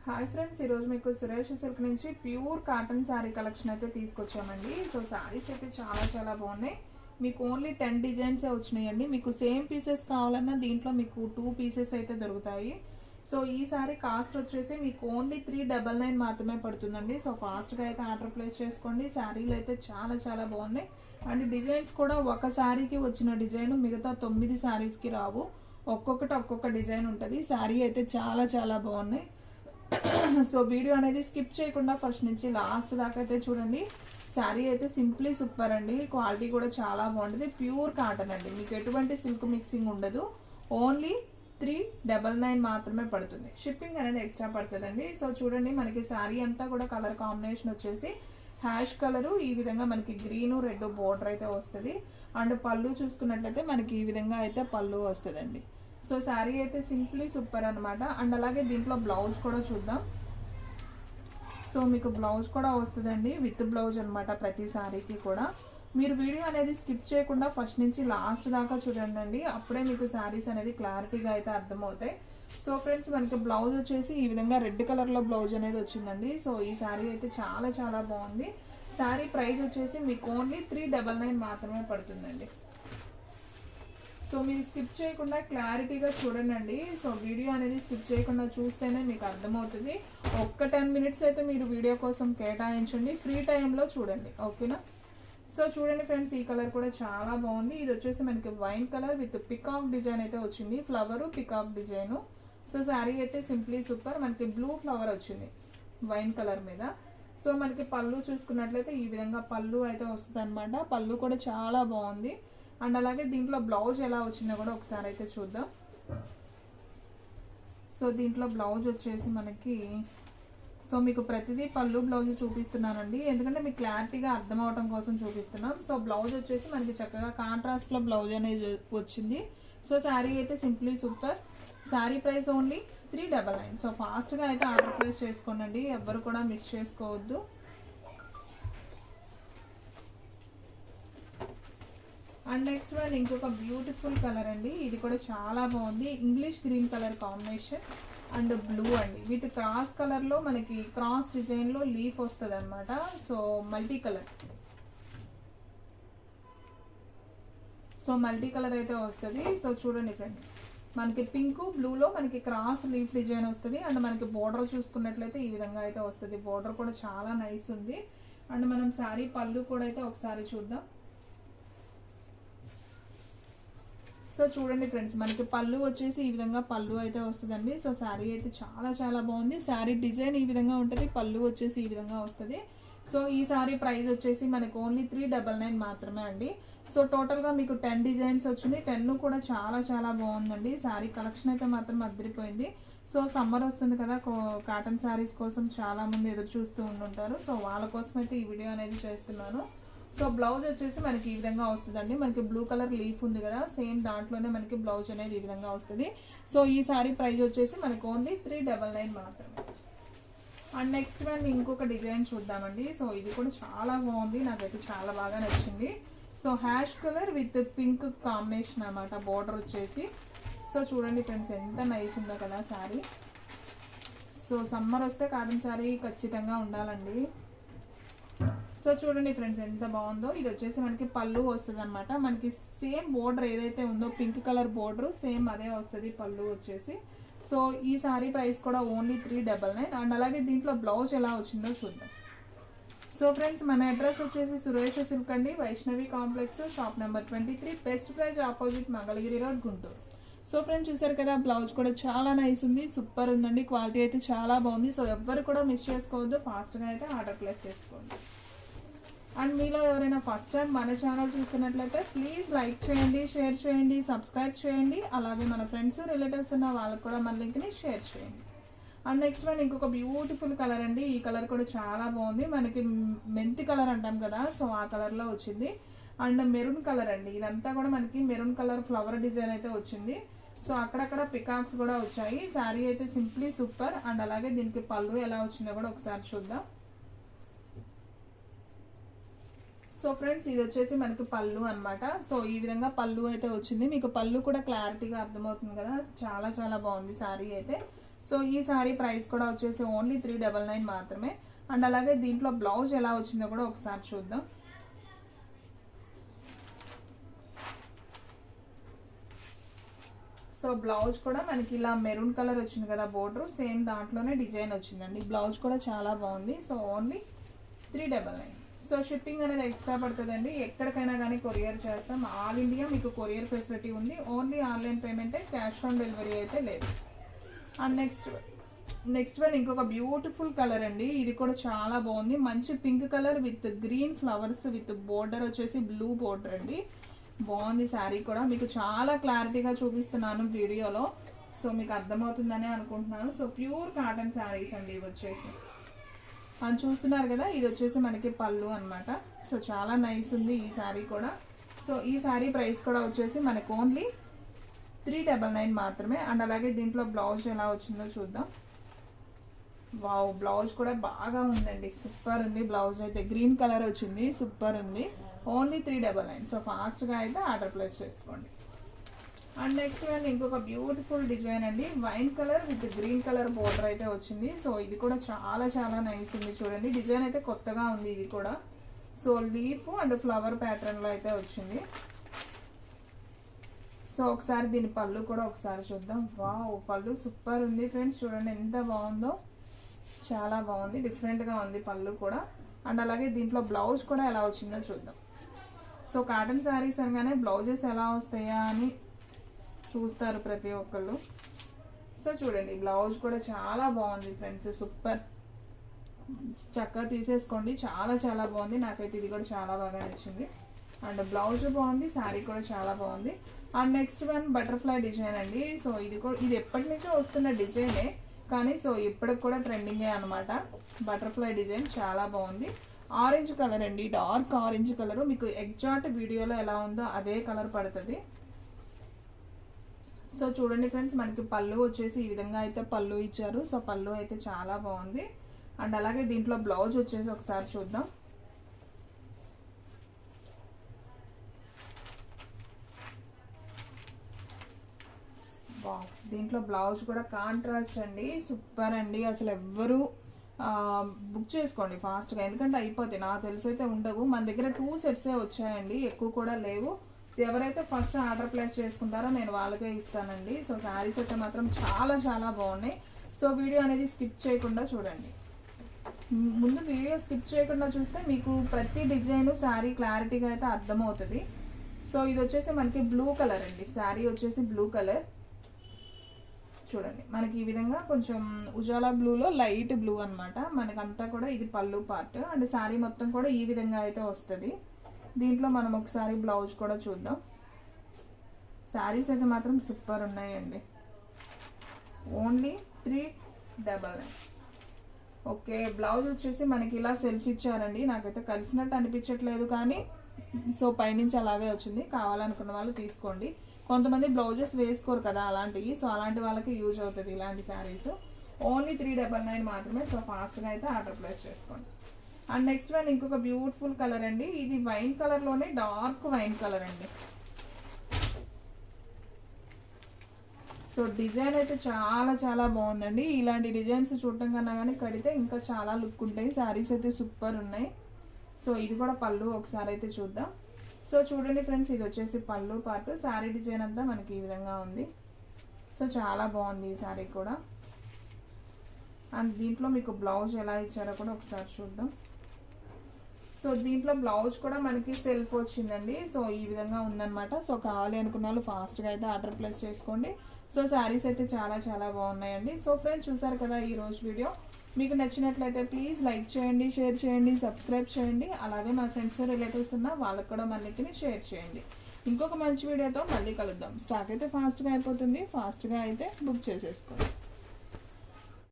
Hi friends, ఈరోజు మీకు Suresh silk నుంచి ప్యూర్ కాటన్ శారీ కలెక్షన్ అయితే తీసుకొచ్చామండి. సో శారీస్ అయితే చాలా బాగున్నాయి. మీకు ఓన్లీ 10 డిజైన్సే వచ్చినాయండి. మీకు సేమ్ పీసెస్ కావాలన్నా దీంట్లో మీకు 2 పీసెస్ అయితే దొరుకుతాయి. సో ఈ సారీ కాస్ట్ వచ్చేసి మీకు ఓన్లీ 399 మాత్రమే పడుతుందండి. సో ఫాస్ట్గా అయితే ఆర్డర్ ప్లేస్ చేసుకోండి. శారీలు అయితే చాలా బాగున్నాయి. అండ్ డిజైన్స్ కూడా ఒక శారీకి వచ్చిన డిజైన్ మిగతా 9 శారీస్కి రావు. ఒక్కొక్క డిజైన్ ఉంటుంది. శారీ అయితే చాలా బాగున్నాయి. సో వీడియో అనేది స్కిప్ చేయకుండా ఫస్ట్ నుంచి లాస్ట్ దాకా అయితే చూడండి. శారీ అయితే సింప్లీ సూపర్ అండి. క్వాలిటీ కూడా చాలా బాగుంటుంది. ప్యూర్ కాటన్ అండి. మీకు ఎటువంటి సిల్క్ మిక్సింగ్ ఉండదు. ఓన్లీ 399 మాత్రమే పడుతుంది. షిప్పింగ్ అనేది ఎక్స్ట్రా పడుతుందండి. సో చూడండి, మనకి శారీ అంతా కూడా కలర్ కాంబినేషన్ వచ్చేసి హ్యాష్ కలరు, ఈ విధంగా మనకి గ్రీన్ రెడ్ బోర్డర్ అయితే వస్తుంది. అండ్ పళ్ళు చూసుకున్నట్లయితే మనకి ఈ విధంగా అయితే పళ్ళు వస్తుందండి. సో శారీ అయితే సింప్లీ సూపర్ అనమాట. అండ్ అలాగే దీంట్లో బ్లౌజ్ కూడా చూద్దాం. సో మీకు బ్లౌజ్ కూడా వస్తుందండి, విత్ బ్లౌజ్ అనమాట. ప్రతి శారీకి కూడా మీరు వీడియో అనేది స్కిప్ చేయకుండా ఫస్ట్ నుంచి లాస్ట్ దాకా చూడండి. అప్పుడే మీకు శారీస్ అనేది క్లారిటీగా అయితే అర్థమవుతాయి. సో ఫ్రెండ్స్, మనకి బ్లౌజ్ వచ్చేసి ఈ విధంగా రెడ్ కలర్లో బ్లౌజ్ అనేది వచ్చిందండి. సో ఈ శారీ అయితే చాలా బాగుంది. శారీ ప్రైస్ వచ్చేసి మీకు ఓన్లీ 399 మాత్రమే పడుతుందండి. సో మీరు స్కిప్ చేయకుండా క్లారిటీగా చూడండి. సో వీడియో అనేది స్కిప్ చేయకుండా చూస్తేనే మీకు అర్థమవుతుంది. ఒక్క 10 మినిట్స్ అయితే మీరు వీడియో కోసం కేటాయించండి. ఫ్రీ టైంలో చూడండి, ఓకేనా? సో చూడండి ఫ్రెండ్స్, ఈ కలర్ కూడా చాలా బాగుంది. ఇది వచ్చేసి మనకి wine colour with peacock design అయితే వచ్చింది. Flower peacock design. So sari అయితే సింప్లీ సూపర్. మనకి బ్లూ ఫ్లవర్ వచ్చింది వైన్ కలర్ మీద. సో మనకి పళ్ళు చూసుకున్నట్లయితే ఈ విధంగా పళ్ళు అయితే వస్తుంది అనమాట. పళ్ళు కూడా చాలా బాగుంది. అండ్ అలాగే దీంట్లో బ్లౌజ్ ఎలా వచ్చిందో కూడా ఒకసారి అయితే చూద్దాం. సో దీంట్లో బ్లౌజ్ వచ్చేసి మనకి, సో మీకు ప్రతిదీ పళ్ళు బ్లౌజ్ చూపిస్తున్నానండి, ఎందుకంటే మీకు క్లారిటీగా అర్థం అవడం కోసం చూపిస్తున్నాం. సో బ్లౌజ్ వచ్చేసి మనకి చక్కగా కాంట్రాస్ట్లో బ్లౌజ్ అనేది వచ్చింది. సో శారీ అయితే simply super. Sari price only 399. So ఫాస్ట్గా అయితే ఆర్డర్ ప్లేస్ చేసుకోండి, ఎవ్వరు కూడా మిస్ చేసుకోవద్దు. అండ్ నెక్స్ట్ వన్ ఇంకొక బ్యూటిఫుల్ కలర్ అండి. ఇది కూడా చాలా బాగుంది. English green colour combination and blue అండి. విత్ క్రాస్ కలర్లో మనకి క్రాస్ డిజైన్లో లీఫ్ వస్తుంది అనమాట. సో మల్టీ కలర్, అయితే వస్తుంది. సో చూడండి ఫ్రెండ్స్, మనకి పింక్ బ్లూలో మనకి క్రాస్ లీఫ్ డిజైన్ వస్తుంది. అండ్ మనకి బోర్డర్ చూసుకున్నట్లయితే ఈ విధంగా అయితే వస్తుంది. బోర్డర్ కూడా చాలా నైస్ ఉంది. అండ్ మనం శారీ పళ్ళు కూడా అయితే ఒకసారి చూద్దాం. సో చూడండి ఫ్రెండ్స్, మనకి పళ్ళు వచ్చేసి ఈ విధంగా పళ్ళు అయితే వస్తుందండి. సో శారీ అయితే చాలా బాగుంది. శారీ డిజైన్ ఈ విధంగా ఉంటుంది, పళ్ళు వచ్చేసి ఈ విధంగా వస్తుంది. సో ఈ శారీ ప్రైస్ వచ్చేసి మనకు ఓన్లీ 399 మాత్రమే అండి. సో టోటల్గా మీకు 10 డిజైన్స్ వచ్చింది. 10 కూడా చాలా బాగుందండి. శారీ కలెక్షన్ అయితే మాత్రం అదిరిపోయింది. సో సమ్మర్ వస్తుంది కదా, కాటన్ శారీస్ కోసం చాలా మంది ఎదురు చూస్తూ ఉంటుంటారు. సో వాళ్ళ కోసం అయితే ఈ వీడియో అనేది చేస్తున్నాను. సో బ్లౌజ్ వచ్చేసి మనకి ఈ విధంగా వస్తుందండి. మనకి బ్లూ కలర్ లీఫ్ ఉంది కదా, సేమ్ దాంట్లోనే మనకి బ్లౌజ్ అనేది ఈ విధంగా వస్తుంది. సో ఈ సారీ ప్రైస్ వచ్చేసి మనకి ఓన్లీ 399 మాత్రమే. అండ్ నెక్స్ట్ వన్ ఇంకొక డిజైన్ చూద్దామండి. సో ఇది కూడా చాలా బాగుంది, నాకైతే చాలా బాగా నచ్చింది. So ash colour with pink combination అన్నమాట, బోర్డర్ వచ్చేసి. సో చూడండి ఫ్రెండ్స్, ఎంత నైస్ ఉందో కదా శారీ. సో సమ్మర్ వస్తే కాటన్ శారీ ఖచ్చితంగా ఉండాలండి. సో చూడండి ఫ్రెండ్స్, ఎంత బాగుందో. ఇది వచ్చేసి మనకి పళ్ళు వస్తుంది అనమాట. మనకి సేమ్ బోర్డర్ ఏదైతే ఉందో పింక్ కలర్ బోర్డర్ సేమ్ అదే వస్తుంది పళ్ళు వచ్చేసి. సో ఈ సారీ ప్రైస్ కూడా ఓన్లీ 399. అండ్ అలాగే దీంట్లో బ్లౌజ్ ఎలా వచ్చిందో చూద్దాం. సో ఫ్రెండ్స్, మన అడ్రస్ వచ్చేసి సురేష్ సిల్క్ అండి, Vaishnavi complex, shop number 23, best praise opposite Mangalagiri road, Guntur. So friends చూసారు కదా, బ్లౌజ్ కూడా చాలా నైస్ ఉంది, సూపర్ ఉందండి. క్వాలిటీ అయితే చాలా బాగుంది. సో ఎవ్వరు కూడా మిస్ చేసుకోవద్దు, ఫాస్ట్గా అయితే ఆర్డర్ ప్లేస్ చేసుకోండి. అండ్ మీలో ఎవరైనా ఫస్ట్ టైం మన ఛానల్ చూస్తున్నట్లయితే ప్లీజ్ లైక్ చేయండి, షేర్ చేయండి, సబ్స్క్రైబ్ చేయండి. అలాగే మన ఫ్రెండ్స్ రిలేటివ్స్ ఉన్న వాళ్ళకి కూడా మన లింక్ని షేర్ చేయండి. అండ్ నెక్స్ట్ వన్ ఇంకొక బ్యూటిఫుల్ కలర్ అండి. ఈ కలర్ కూడా చాలా బాగుంది. మనకి మెంతి కలర్ అంటాం కదా, సో ఆ కలర్లో వచ్చింది. అండ్ మెరూన్ కలర్ అండి. ఇదంతా కూడా మనకి మెరూన్ కలర్ ఫ్లవర్ డిజైన్ అయితే వచ్చింది. సో అక్కడక్కడ పికాక్స్ కూడా వచ్చాయి. శారీ అయితే సింప్లీ సూపర్. అండ్ అలాగే దీనికి పళ్ళు ఎలా వచ్చిందో కూడా ఒకసారి చూద్దాం. సో ఫ్రెండ్స్, ఇది వచ్చేసి మనకి పళ్ళు అనమాట. సో ఈ విధంగా పళ్ళు అయితే వచ్చింది. మీకు పళ్ళు కూడా క్లారిటీగా అర్థమవుతుంది కదా, చాలా బాగుంది శారీ అయితే. సో ఈ శారీ ప్రైస్ కూడా వచ్చేసి ఓన్లీ 399 మాత్రమే. అండ్ అలాగే దీంట్లో బ్లౌజ్ ఎలా వచ్చిందో కూడా ఒకసారి చూద్దాం. సో బ్లౌజ్ కూడా మనకి ఇలా మెరూన్ కలర్ వచ్చింది కదా బోర్డర్, సేమ్ దాంట్లోనే డిజైన్ వచ్చిందండి. బ్లౌజ్ కూడా చాలా బాగుంది. So only 399. సో షిప్పింగ్ అనేది ఎక్స్ట్రా పడుతుందండి. ఎక్కడికైనా కానీ కొరియర్ చేస్తాం. ఆల్ ఇండియా మీకు కొరియర్ ఫెసిలిటీ ఉంది. ఓన్లీ ఆన్లైన్ పేమెంటే, క్యాష్ ఆన్ డెలివరీ అయితే లేదు. అండ్ నెక్స్ట్ వన్ ఇంకొక బ్యూటిఫుల్ కలర్ అండి. ఇది కూడా చాలా బాగుంది. మంచి pink colour with green flowers with border వచ్చేసి బ్లూ బోర్డర్ అండి. బాగుంది శారీ కూడా. మీకు చాలా క్లారిటీగా చూపిస్తున్నాను వీడియోలో, సో మీకు అర్థమవుతుందని అనుకుంటున్నాను. సో ప్యూర్ కాటన్ శారీస్ అండి ఇవి వచ్చేసి. అని చూస్తున్నారు కదా, ఇది వచ్చేసి మనకి పళ్ళు అనమాట. సో చాలా నైస్ ఉంది ఈ శారీ కూడా. సో ఈ శారీ ప్రైస్ కూడా వచ్చేసి మనకు ఓన్లీ 399 మాత్రమే. అండ్ అలాగే దీంట్లో బ్లౌజ్ ఎలా వచ్చిందో చూద్దాం. వావ్, బ్లౌజ్ కూడా బాగా ఉందండి, సూపర్ ఉంది. బ్లౌజ్ అయితే గ్రీన్ కలర్ వచ్చింది, సూపర్ ఉంది. ఓన్లీ 399. సో ఫాస్ట్గా అయితే ఆర్డర్ ప్లేస్ చేసుకోండి. అండ్ నెక్స్ట్ వన్ ఇంకొక బ్యూటిఫుల్ డిజైన్ అండి. Wine colour with green colour border అయితే వచ్చింది. సో ఇది కూడా చాలా చాలా నైస్ ఉంది. చూడండి డిజైన్ అయితే కొత్తగా ఉంది ఇది కూడా. సో లీఫ్ అండ్ ఫ్లవర్ ప్యాటర్న్లో అయితే వచ్చింది. సో ఒకసారి దీని పళ్ళు కూడా ఒకసారి చూద్దాం. వావ్, పళ్ళు సూపర్ ఉంది ఫ్రెండ్స్. చూడండి ఎంత బాగుందో, చాలా బాగుంది, డిఫరెంట్గా ఉంది పళ్ళు కూడా. అండ్ అలాగే దీంట్లో బ్లౌజ్ కూడా ఎలా వచ్చిందో చూద్దాం. సో కాటన్ శారీస్ అనగానే బ్లౌజెస్ ఎలా వస్తాయా అని చూస్తారు ప్రతి ఒక్కళ్ళు. సో చూడండి బ్లౌజ్ కూడా చాలా బాగుంది ఫ్రెండ్స్, సూపర్. చక్కగా తీసేసుకోండి, చాలా చాలా బాగుంది. నాకైతే ఇది కూడా చాలా బాగా నచ్చింది. అండ్ బ్లౌజ్ బాగుంది, శారీ కూడా చాలా బాగుంది. And next one butterfly design అండి. సో ఇది ఎప్పటి నుంచో వస్తున్న డిజైనే, కానీ సో ఇప్పటికి కూడా ట్రెండింగే అనమాట. బటర్ఫ్లై డిజైన్ చాలా బాగుంది. ఆరెంజ్ కలర్ అండి, డార్క్ ఆరెంజ్ కలర్. మీకు ఎగ్జాక్ట్ వీడియోలో ఎలా ఉందో అదే కలర్ పడుతుంది. సో చూడండి ఫ్రెండ్స్, మనకి పళ్ళు వచ్చేసి ఈ విధంగా అయితే పళ్ళు ఇచ్చారు. సో పళ్ళు అయితే చాలా బాగుంది. అండ్ అలాగే దీంట్లో బ్లౌజ్ వచ్చేసి ఒకసారి చూద్దాం. దీంట్లో బ్లౌజ్ కూడా కాంట్రాస్ట్ అండి, సూపర్ అండి. అసలు ఎవ్వరు బుక్ చేసుకోండి ఫాస్ట్గా, ఎందుకంటే అయిపోతాయి. నాకు తెలిసి అయితే ఉండవు. మన దగ్గర 2 సెట్సే వచ్చాయండి, ఎక్కువ కూడా లేవు. ఎవరైతే ఫస్ట్ ఆర్డర్ ప్లేస్ చేసుకుంటారో నేను వాళ్ళకే ఇస్తానండి. సో శారీస్ అయితే మాత్రం చాలా చాలా బాగున్నాయి. సో వీడియో అనేది స్కిప్ చేయకుండా చూడండి. ముందు వీడియో స్కిప్ చేయకుండా చూస్తే మీకు ప్రతి డిజైన్ శారీ క్లారిటీగా అయితే అర్థమవుతుంది. సో ఇది వచ్చేసి మనకి బ్లూ కలర్ అండి. శారీ వచ్చేసి బ్లూ కలర్. చూడండి మనకి ఈ విధంగా కొంచెం ఉజాలా బ్లూలో లైట్ బ్లూ అనమాట. మనకంతా కూడా ఇది పళ్ళు పార్ట్. అండ్ శారీ మొత్తం కూడా ఈ విధంగా అయితే వస్తుంది. దీంట్లో మనం ఒకసారి బ్లౌజ్ కూడా చూద్దాం. శారీస్ అయితే మాత్రం సూపర్ ఉన్నాయండి. ఓన్లీ 399. ఓకే, బ్లౌజ్ వచ్చేసి మనకి ఇలా సెల్ఫ్ ఇచ్చారండి. నాకైతే కలిసినట్టు అనిపించట్లేదు, కానీ సో పైనుంచి అలాగే వచ్చింది. కావాలనుకున్న వాళ్ళు తీసుకోండి. కొంతమంది బ్లౌజెస్ వేసుకోరు కదా అలాంటివి, సో అలాంటి వాళ్ళకి యూజ్ అవుతుంది ఇలాంటి శారీస్. ఓన్లీ 399 మాత్రమే. సో ఫాస్ట్గా అయితే ఆర్డర్ ప్లేస్ చేసుకోండి. అండ్ నెక్స్ట్ వన్ ఇంకొక బ్యూటిఫుల్ కలర్ అండి. ఇది వైన్ కలర్లోనే డార్క్ వైన్ కలర్ అండి. సో డిజైన్ అయితే చాలా చాలా బాగుందండి. ఇలాంటి డిజైన్స్ చూడటం కన్నా కానీ కడితే ఇంకా చాలా లుక్ ఉంటాయి. శారీస్ అయితే సూపర్ ఉన్నాయి. సో ఇది కూడా పళ్ళు ఒకసారి అయితే చూద్దాం. సో చూడండి ఫ్రెండ్స్, ఇది వచ్చేసి పళ్ళు పార్ట్. శారీ డిజైన్ అంతా మనకి ఈ విధంగా ఉంది. సో చాలా బాగుంది ఈ శారీ కూడా. అండ్ దీంట్లో మీకు బ్లౌజ్ ఎలా ఇచ్చారో కూడా ఒకసారి చూద్దాం. సో దీంట్లో బ్లౌజ్ కూడా మనకి సెల్ఫ్ వచ్చిందండి. సో ఈ విధంగా ఉందన్నమాట. సో కావాలి అనుకున్న వాళ్ళు ఫాస్ట్గా అయితే ఆర్డర్ ప్లేస్ చేసుకోండి. సో శారీస్ అయితే చాలా చాలా బాగున్నాయండి. సో ఫ్రెండ్స్ చూసారు కదా ఈ రోజు వీడియో. మీకు నచ్చినట్లయితే ప్లీజ్ లైక్ చేయండి, షేర్ చేయండి, సబ్స్క్రైబ్ చేయండి. అలాగే మా ఫ్రెండ్స్ రిలేటివ్స్ ఉన్న వాళ్ళకి కూడా మళ్ళీ షేర్ చేయండి. ఇంకొక మంచి వీడియోతో మళ్ళీ కలుద్దాం. స్టాక్ అయితే ఫాస్ట్గా అయిపోతుంది, ఫాస్ట్గా అయితే బుక్ చేసేసుకోండి.